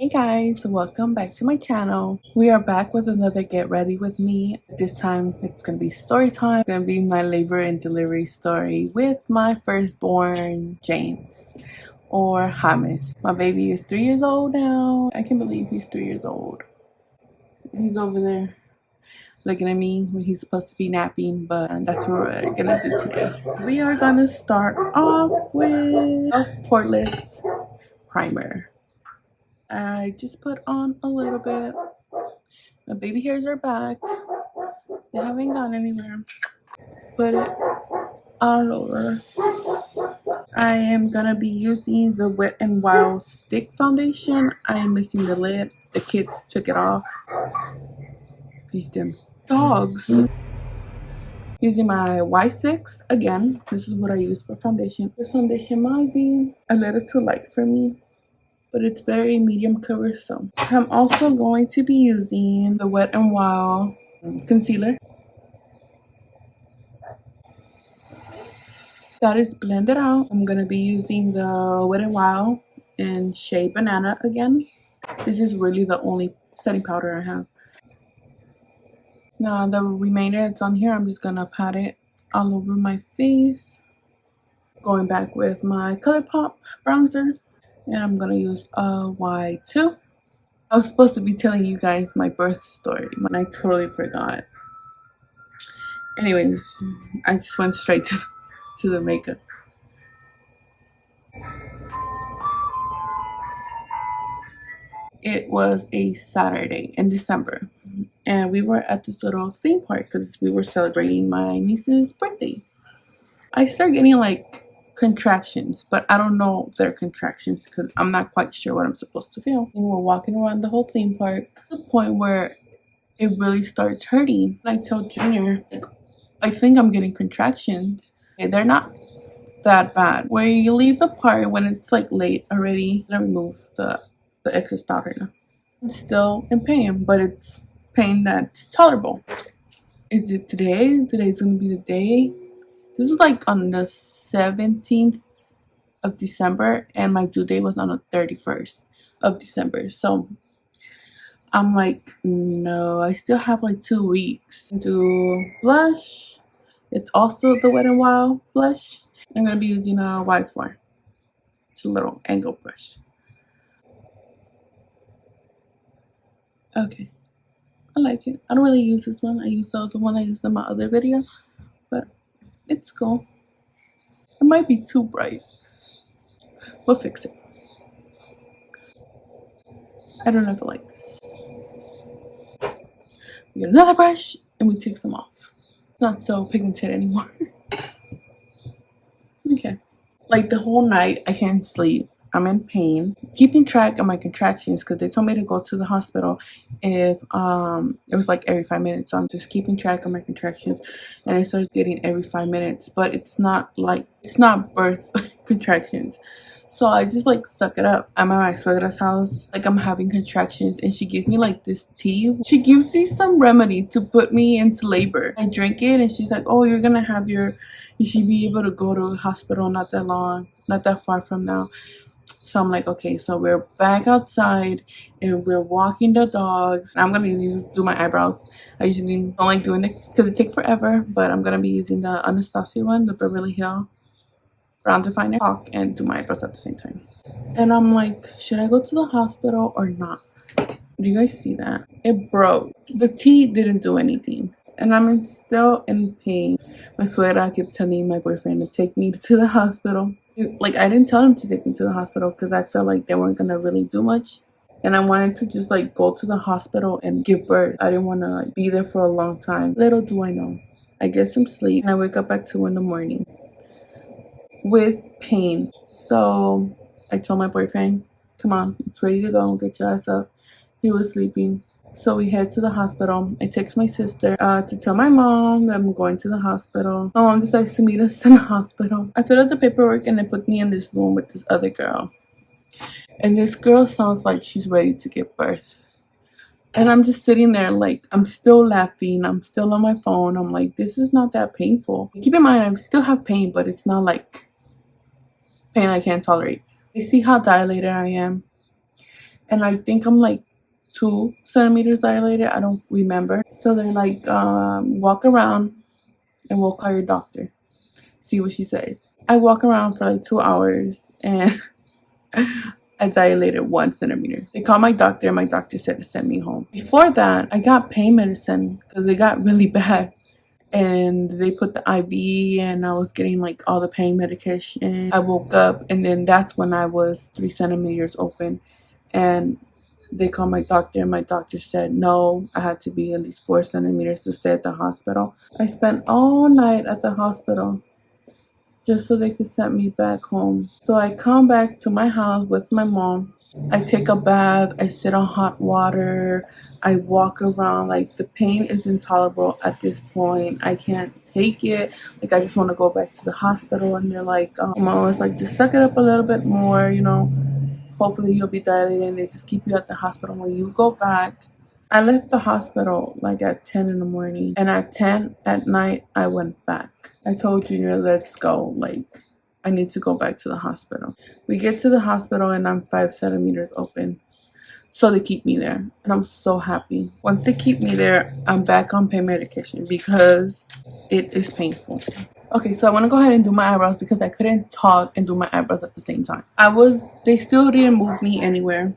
Hey guys, welcome back to my channel. We are back with another get ready with me. This time it's gonna be story time. It's gonna be my labor and delivery story with my firstborn James, or James. My baby is 3 years old now. I can't believe he's 3 years old. He's over there looking at me when he's supposed to be napping, but that's what we're gonna do today. We are gonna start off with E.L.F. Poreless primer. I just put on a little bit. My baby hairs are back. They haven't gone anywhere. Put it all over. I am gonna be using the Wet n Wild stick foundation. I am missing the lid. The kids took it off. These damn dogs. Using my Y6 again. This is what I use for foundation. This foundation might be a little too light for me, but it's very medium cover. So I'm also going to be using the Wet n Wild concealer. That is blended out. I'm gonna be using the Wet n Wild in shade Banana again. This is really the only setting powder I have. Now the remainder that's on here, I'm just gonna pat it all over my face. Going back with my ColourPop bronzer. And I'm gonna use a Y2. I was supposed to be telling you guys my birth story, but I totally forgot. Anyways, I just went straight to the makeup. It was a Saturday in December, and we were at this little theme park because we were celebrating my niece's birthday. I started getting like contractions, but I don't know if they're contractions because I'm not quite sure what I'm supposed to feel. And we're walking around the whole theme park to the point where it really starts hurting. And I tell Junior, like, I think I'm getting contractions. Okay, they're not that bad. Where you leave the park when it's like late already, I remove the excess powder now. I'm still in pain, but it's pain that's tolerable. Is it today? Today's gonna be the day. This is like on the 17th of December, and my due date was on the 31st of December. So I'm like, no, I still have like 2 weeks. Do blush. It's also the Wet n Wild blush. I'm gonna be using a Y4. It's a little angle brush. Okay, I like it. I don't really use this one. I use the one I used in my other video, but it's cool. It might be too bright. We'll fix it. I don't know if I like this. We get another brush and we take some off. It's not so pigmented anymore. Okay. Like the whole night I can't sleep. I'm in pain. Keeping track of my contractions because they told me to go to the hospital if it was like every 5 minutes. So I'm just keeping track of my contractions, and it starts getting every 5 minutes, but it's not birth contractions. So I just like suck it up. I'm at my suegra's house, like I'm having contractions, and she gives me like this tea. She gives me some remedy to put me into labor. I drink it and she's like, oh, you're gonna have you should be able to go to the hospital not that far from now. So I'm like, okay, so we're back outside and we're walking the dogs. I'm gonna do my eyebrows. I usually don't like doing it because it takes forever, but I'm gonna be using the Anastasia one, the Beverly Hills Brow Definer, talk and do my eyebrows at the same time. And I'm like, should I go to the hospital or not? Do you guys see that? It broke. The tea didn't do anything, and I'm still in pain. My suegra kept telling my boyfriend to take me to the hospital. Like, I didn't tell him to take me to the hospital because I felt like they weren't gonna really do much, and I wanted to just like go to the hospital and give birth. I didn't want to like be there for a long time. Little do I know, I get some sleep and I wake up at 2 in the morning with pain. So I told my boyfriend, come on, it's ready to go, get your ass up. He was sleeping. So we head to the hospital. I text my sister to tell my mom that I'm going to the hospital. My mom decides to meet us in the hospital. I filled out the paperwork and they put me in this room with this other girl. And this girl sounds like she's ready to give birth. And I'm just sitting there like, I'm still laughing. I'm still on my phone. I'm like, this is not that painful. Keep in mind, I still have pain, but it's not like pain I can't tolerate. You see how dilated I am? and I think I'm like 2 centimeters dilated. I don't remember. So they're like, walk around and we'll call your doctor. See what she says. I walk around for like 2 hours and I dilated 1 centimeter. They called my doctor and my doctor said to send me home. Before that, I got pain medicine because it got really bad. And they put the IV and I was getting like all the pain medication. I woke up and then that's when I was 3 centimeters open. And they called my doctor and my doctor said no, I had to be at least 4 centimeters to stay at the hospital. I spent all night at the hospital just so they could send me back home. So I come back to my house with my mom. I take a bath, I sit on hot water, I walk around. Like, the pain is intolerable at this point. I can't take it. Like, I just want to go back to the hospital. And they're like, mom was like, just suck it up a little bit more, you know, hopefully you'll be dilated and they just keep you at the hospital. When you go back, I left the hospital like at 10 in the morning, and at 10 at night I went back. I told Junior, let's go, like I need to go back to the hospital. We get to the hospital and I'm 5 centimeters open. So they keep me there and I'm so happy. Once they keep me there, I'm back on pain medication because it is painful. Okay, so I want to go ahead and do my eyebrows because I couldn't talk and do my eyebrows at the same time. They still didn't move me anywhere.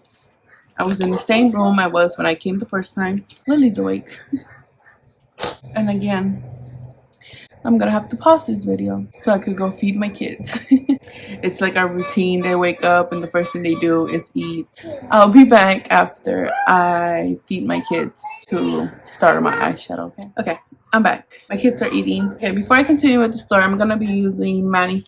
I was in the same room I was when I came the first time. Lily's awake. And again, I'm gonna have to pause this video so I could go feed my kids. It's like our routine. They wake up and the first thing they do is eat. I'll be back after I feed my kids to start on my eyeshadow, okay? Okay, I'm back. My kids are eating. Okay, before I continue with the story, I'm gonna be using Manny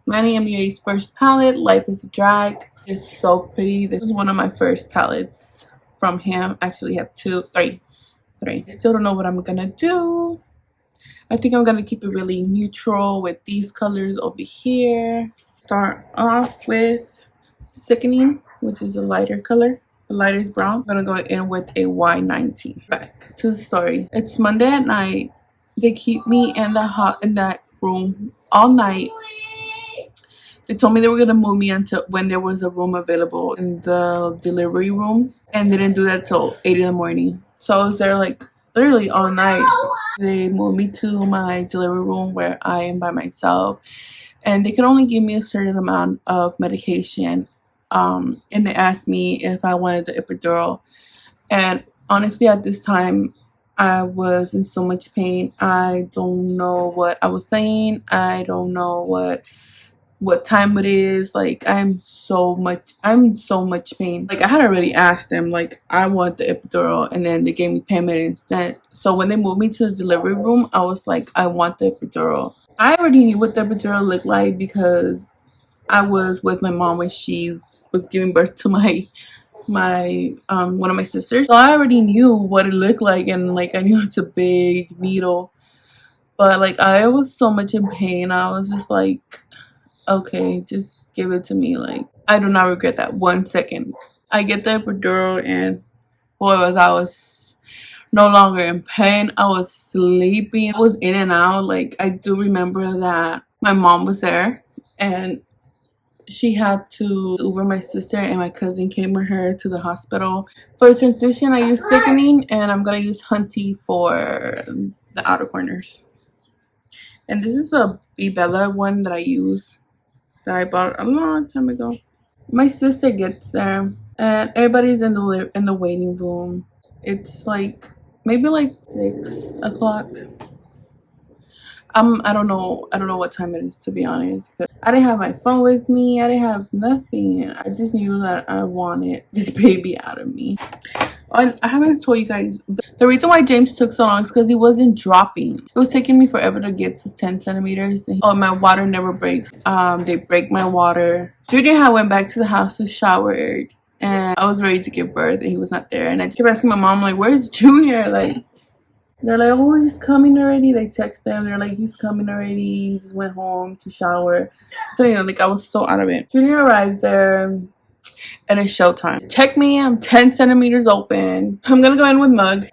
MUA's first palette, Life is a Drag. It's so pretty. This is one of my first palettes from him. Actually, I have three. I still don't know what I'm gonna do. I think I'm gonna keep it really neutral with these colors over here. Start off with Sickening, which is a lighter color. The lightest brown. I'm gonna go in with a Y19. Back to the story. It's Monday at night. They keep me in that room all night. They told me they were gonna move me until when there was a room available in the delivery rooms, and they didn't do that till 8 in the morning. So I was there like literally all night. They moved me to my delivery room where I am by myself, and they could only give me a certain amount of medication. And they asked me if I wanted the epidural, and honestly, at this time, I was in so much pain. I don't know what I was saying. I don't know what time it is. Like, I'm in so much pain. Like, I had already asked them, like, I want the epidural, and then they gave me pain med instead. So when they moved me to the delivery room, I was like, I want the epidural. I already knew what the epidural looked like because I was with my mom when she was giving birth to my one of my sisters. So I already knew what it looked like, and like I knew it's a big needle. But like, I was so much in pain. I was just like, okay, just give it to me. Like, I do not regret that 1 second. I get the epidural, and boy, I was no longer in pain. I was sleeping. I was in and out. Like, I do remember that my mom was there, and she had to Uber my sister, and my cousin came with her to the hospital. For the transition, I use Sickening, and I'm gonna use Hunty for the outer corners. And this is a Bella one that I use, that I bought a long time ago. My sister gets there and everybody's in the waiting room. It's like maybe like 6 o'clock. I don't know what time it is, to be honest. I didn't have my phone with me. I didn't have nothing. I just knew that I wanted this baby out of me. I haven't told you guys, the reason why James took so long is because he wasn't dropping. It was taking me forever to get to 10 centimeters. Oh, my water never breaks. They break my water. Junior had went back to the house to shower, and I was ready to give birth, and he was not there. And I kept asking my mom, like, where's Junior? Like, they're like, oh, he's coming already. They text them. They're like, he's coming already. He just went home to shower. So, you know, like, I was so out of it. Junior arrives there, and it's showtime. Check me, I'm 10 centimeters open. I'm gonna go in with Mug.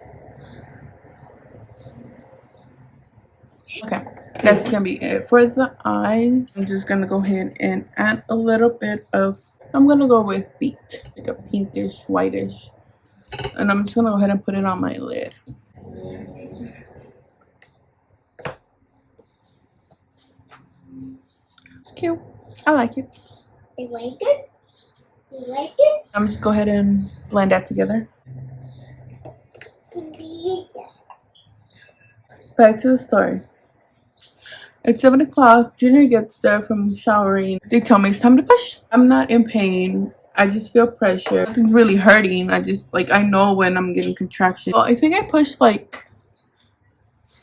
Okay, that's gonna be it for the eyes. I'm just gonna go ahead and add a little bit of I'm gonna go with Beat, like a pinkish, whitish. And I'm just gonna go ahead and put it on my lid. It's cute. I like it. You like it? You like it? I'm just go ahead and blend that together. Back to the story. It's 7 o'clock. Junior gets there from showering. They tell me it's time to push. I'm not in pain. I just feel pressure. Nothing's really hurting. I just, like, I know when I'm getting contractions. Well, I think I pushed like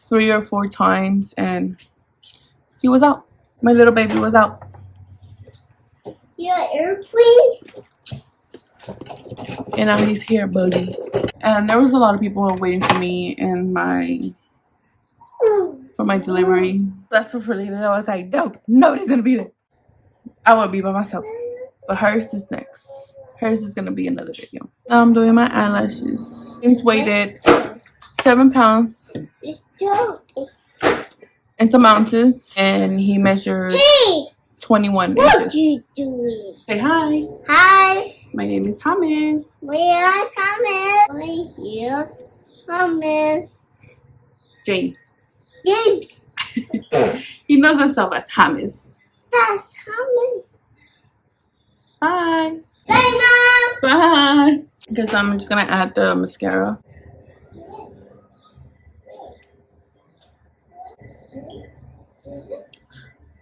3 or 4 times and he was out. My little baby was out. Yeah, airplanes. And now he's here, buddy. And there was a lot of people waiting for me and for my delivery. That's for later. I was like, no, nobody's gonna be there. I want to be by myself. But hers is next. Hers is gonna be another video. Now I'm doing my eyelashes. James weighed 7 pounds It's dope. and some ounces, and he measured 21 What inches. you doing? Say hi. Hi. My name is James. Where's Thomas? Here's Thomas. James. James. He knows himself as James. That's Thomas. Bye. Bye, Mom. Bye. Because I'm just gonna add the mascara.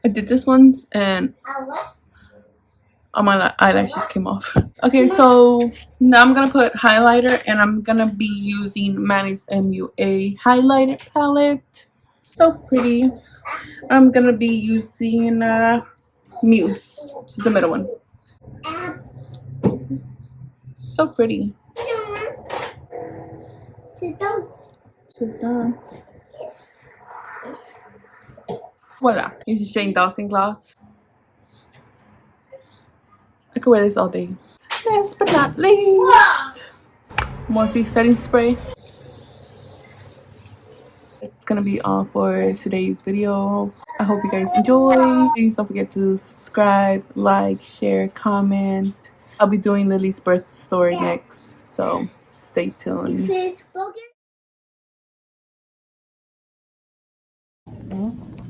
I did this once and all my eyelashes came off. Okay, so now I'm gonna put highlighter and I'm gonna be using Manny's MUA highlighter palette. So pretty. I'm gonna be using Muse, which is the middle one. So pretty. Sit down. Sit down. Yes. Yes. Voila. This is Shane Dawson gloss. I could wear this all day. Last but not least, Morphe setting spray. It's gonna be all for today's video. I hope you guys enjoy. Please don't forget to subscribe, like, share, comment. I'll be doing Lily's birth story next, so stay tuned. Facebook.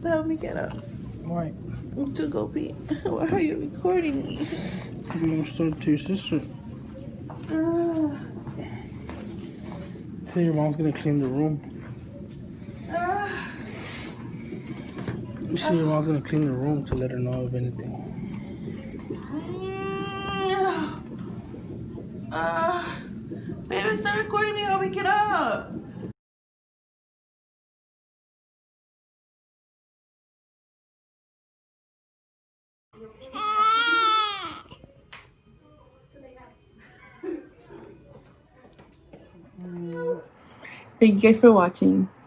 Help me get up. Why? To go pee. Why are you recording me? You want to start to your sister? Say your mom's gonna clean the room. You see your mom's gonna clean the room to let her know of anything. Baby, start recording me. Help me get up. Thank you guys for watching.